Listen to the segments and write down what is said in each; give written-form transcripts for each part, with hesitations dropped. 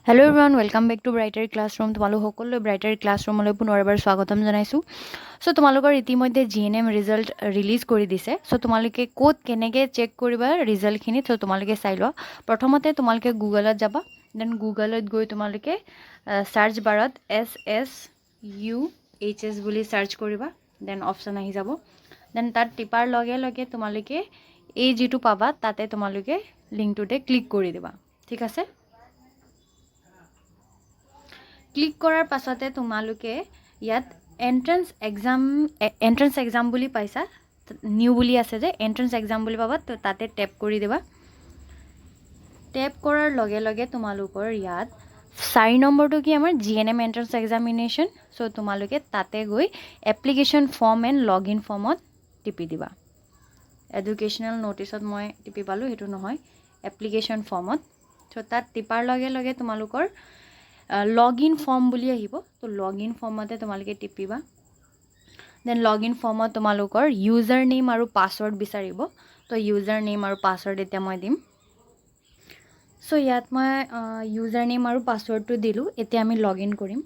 hello' everyone welcome back to Brighter classroom তোমালোক সকলোৱে ব্ৰাইটাৰ ক্লাছৰুমলৈ পুনৰ এবাৰ স্বাগতম জনাইছোঁ চ' তোমালোকৰ ইতিমধ্যে GNM ৰিজাল্ট ৰিলিজ কৰি দিছে চ' তোমালোকে ক'ত কেনেকৈ চেক কৰিবা ৰিজাল্টখিনি চ' তোমালোকে চাই লোৱা প্ৰথমতে তোমালোকে গুগলত যাবা দেন গুগলত গৈ তোমালোকে চাৰ্চ বাৰত SSUHS বুলি চাৰ্চ কৰিবা দেন অপশ্যন আহি যাব দেন তাত টিপাৰ লগে লগে তোমালোকে এই যিটো পাবা তাতে তোমালোকে লিংকটোতে ক্লিক কৰি দিবা ঠিক আছে ক্লিক কৰাৰ পাছতে তোমালোকে ইয়াত এন্ট্ৰেন্স এক্সাম বুলি পাইছা নিউ বুলি আছে যে এন্ট্ৰেন্স এক্সাম বুলি পাবা তো তাতে টেপ কৰি দিবা টেপ কৰাৰ লগে লগে তোমালোকৰ ইয়াত 4 নম্বৰটো কি আমাৰ GNM এন্ট্ৰেন্স এক্সামিনেশ্যন চ' তোমালোকে তাতে গৈ application form and log in ফৰ্মত টিপি দিবা এডুকেশ্যনেল ন'টিছত মই টিপি পালোঁ সেইটো নহয় এপ্লিকেশ্যন ফৰ্মত চ' তাত টিপাৰ লগে লগে তোমালোকৰ লগ ইন ফৰ্ম বুলি আহিব তো লগ ইন ফৰ্মতে তোমালোকে টিপিবা দেন লগ ইন ফৰ্মত তোমালোকৰ ইউজাৰ নেম আৰু পাছৱৰ্ড বিচাৰিব তো ইউজাৰ নেম আৰু পাছৱৰ্ড এতিয়া মই দিম চ' ইয়াত মই ইউজাৰ নেম আৰু পাছৱৰ্ডটো দিলোঁ এতিয়া আমি লগ ইন কৰিম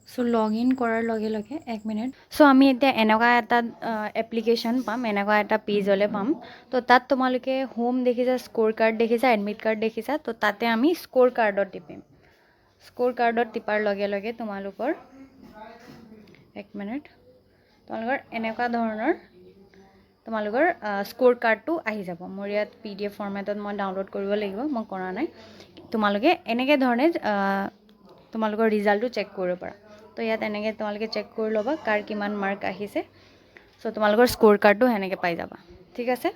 চ' লগ ইন কৰাৰ লগে লগে এক মিনিট চ' আমি এতিয়া এনেকুৱা এটা এপ্লিকেশ্যন পাম এনেকুৱা এটা পেজলৈ পাম তো তাত তোমালোকে হোম দেখিছা স্ক'ৰ কাৰ্ড দেখিছা এডমিট কাৰ্ড দেখিছা তো তাতে আমি স্ক'ৰ কাৰ্ডত টিপিম স্ক'ৰ কাৰ্ডত টিপাৰ লগে লগে তোমালোকৰ এক মিনিট তোমালোকৰ এনেকুৱা ধৰণৰ তোমালোকৰ স্ক'ৰ কাৰ্ডটো আহি যাব মোৰ ইয়াত PDF ফৰ্মেটত মই ডাউনলোড কৰিব লাগিব মই কৰা নাই তোমালোকে এনেকৈ ধৰণে তোমালোকৰ ৰিজাল্টটো চেক কৰিব পাৰা তো ইয়াত এনেকৈ তোমালোকে চেক কৰি ল'বা কাৰ কিমান মাৰ্ক আহিছে চ' তোমালোকৰ স্ক'ৰ কাৰ্ডটো সেনেকৈ পাই যাবা ঠিক আছে